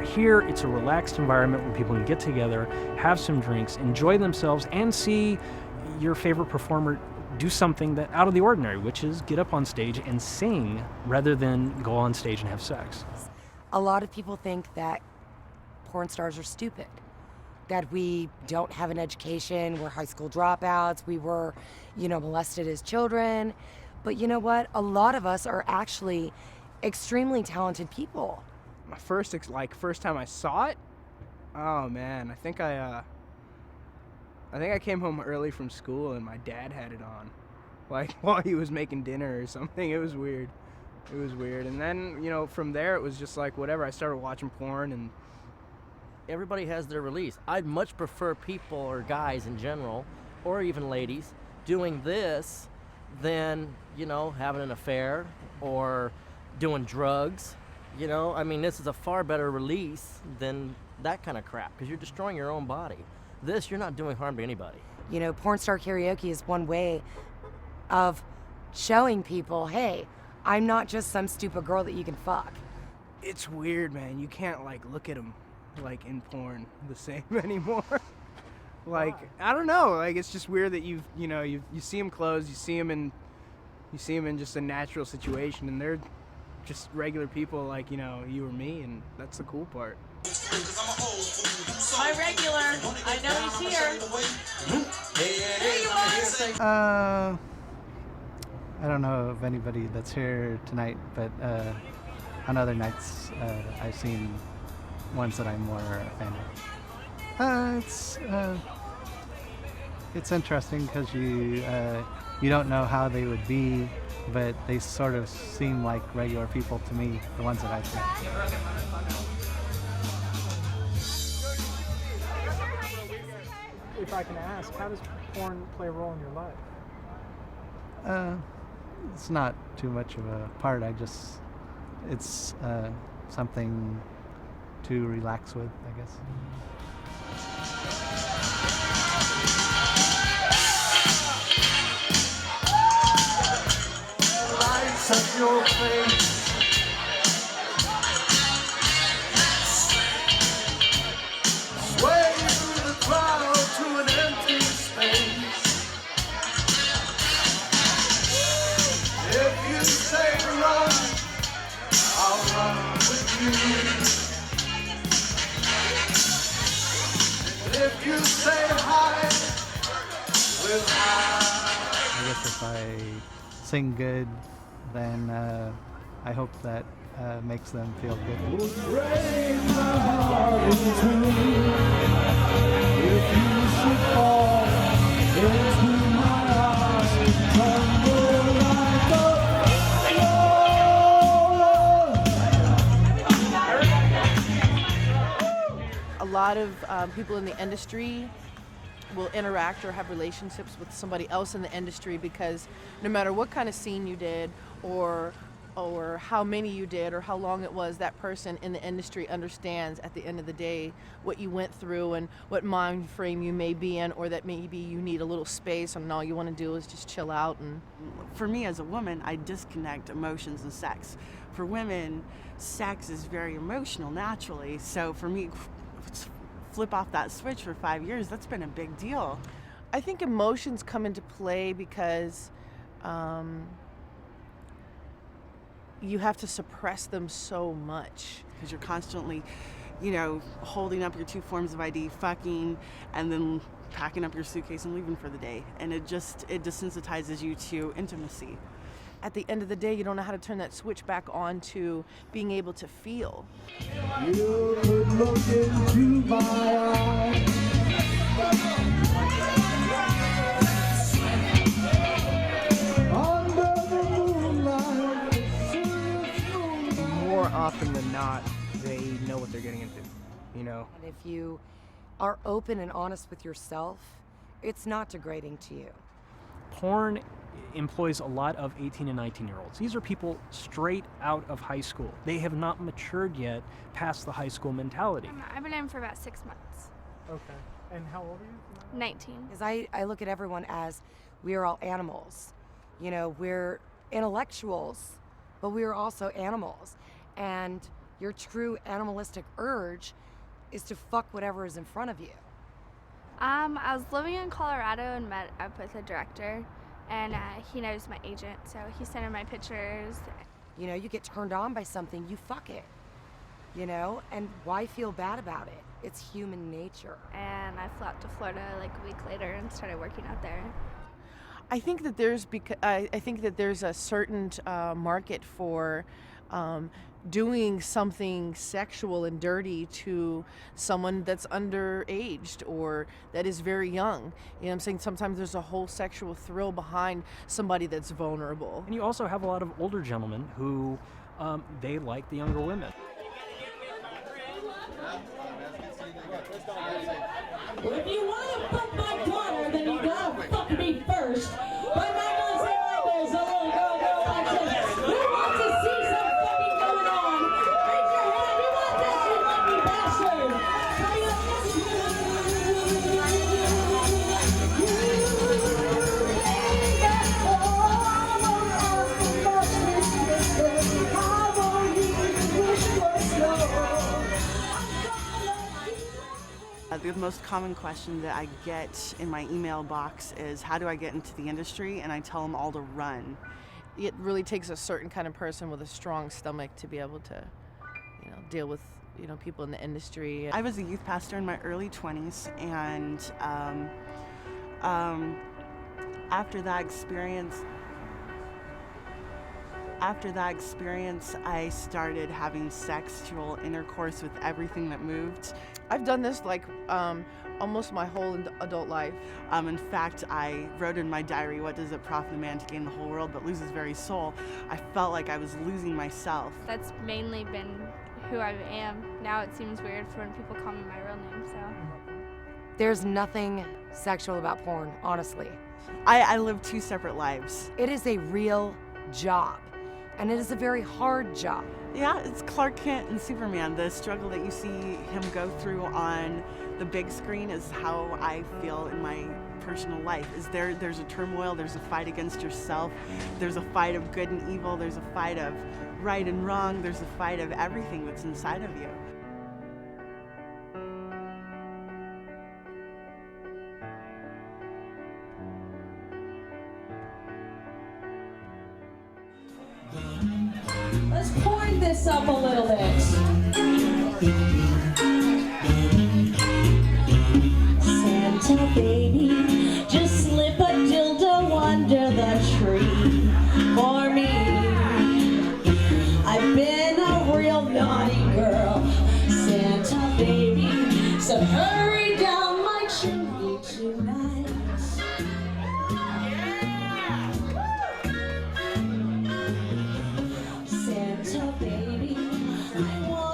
Here, it's a relaxed environment where people can get together, have some drinks, enjoy themselves, and see your favorite performer do something that out of the ordinary, which is get up on stage and sing rather than go on stage and have sex. A lot of people think that porn stars are stupid, that we don't have an education, we're high school dropouts, we were, molested as children. But you know what? A lot of us are actually extremely talented people. My first time I saw it, oh man, I think I came home early from school and my dad had it on, like while he was making dinner or something. It was weird. And then, from there it was just like whatever. I started watching porn, and everybody has their release. I'd much prefer people, or guys in general, or even ladies, doing this than, having an affair or doing drugs. This is a far better release than that kind of crap, because you're destroying your own body. This, you're not doing harm to anybody. Porn star karaoke is one way of showing people, hey, I'm not just some stupid girl that you can fuck. it's weird, man. You can't look at them in porn the same anymore. I don't know. It's just weird that you see them clothes, you see them in just a natural situation, and they're just regular people like you or me, and that's the cool part. My regular, I know he's here. Here you are. I don't know of anybody that's here tonight, but on other nights I've seen ones that I'm more a fan of. It's interesting because you don't know how they would be, but they sort of seem like regular people to me, the ones that I've seen. If I can ask, how does porn play a role in your life? It's not too much of a part. It's something to relax with, I guess. Lights up your face. Sway through the crowd to an empty space. If you say run, I'll run with you. If you say hide, we'll hide. I guess if I sing good, then I hope that makes them feel good. Break my heart in two. If you should fall into my arms, tumble like A lot of people in the industry will interact or have relationships with somebody else in the industry because no matter what kind of scene you did or how many you did or how long it was, that person in the industry understands at the end of the day what you went through and what mind frame you may be in, or that maybe you need a little space and all you want to do is just chill out. And for me as a woman, I disconnect emotions and sex. For women, sex is very emotional naturally, so for me, flip off that switch for 5 years, that's been a big deal. I think emotions come into play because you have to suppress them so much. Because you're constantly, holding up your two forms of ID, fucking, and then packing up your suitcase and leaving for the day. And it desensitizes you to intimacy. At the end of the day, you don't know how to turn that switch back on to being able to feel. you could look into my eyes. Under the moonlight, serious moonlight. More often than not, they know what they're getting into, And if you are open and honest with yourself, it's not degrading to you. Porn employs a lot of 18 and 19-year-olds. These are people straight out of high school. They have not matured yet past the high school mentality. I've been in for about 6 months. Okay. And how old are you? 19. Because I look at everyone as we are all animals. We're intellectuals, but we are also animals. And Your true animalistic urge is to fuck whatever is in front of you. I was living in Colorado and met up with a director, and he knows my agent, so he sent him my pictures. You know, you get turned on by something, you fuck it. You know, and why feel bad about it? It's human nature. And I flew out to Florida like a week later and started working out there. I think that there's a certain market for doing something sexual and dirty to someone that's underaged or that is very young. You know what I'm saying? Sometimes there's a whole sexual thrill behind somebody that's vulnerable. And you also have a lot of older gentlemen who they like the younger women. Well, if you want to fuck my daughter, then you gotta fuck me first. But Michael say Michael's a little girl like this. Who wants to see some fucking going on? Raise your hand. Who wants that shit like me bastard? The most common question that I get in my email box is, how do I get into the industry? And I tell them all to run. It really takes a certain kind of person with a strong stomach to be able to, you know, deal with, you know, people in the industry. I was a youth pastor in my early 20s, and after that experience, I started having sexual intercourse with everything that moved. I've done this like almost my whole adult life. In fact, I wrote in my diary, what does it profit a man to gain the whole world but lose his very soul? I felt like I was losing myself. That's mainly been who I am. Now it seems weird for when people call me my real name, so. There's nothing sexual about porn, honestly. I live two separate lives. It is a real job, and it is a very hard job. Yeah, it's Clark Kent and Superman. The struggle that you see him go through on the big screen is how I feel in my personal life. There's a turmoil, there's a fight against yourself, there's a fight of good and evil, there's a fight of right and wrong, there's a fight of everything that's inside of you. Let's point this up a little bit. Santa baby, just slip a dildo under the tree for me. I've been a real naughty girl, Santa baby, so hurry down my chimney tonight. Santa baby, I want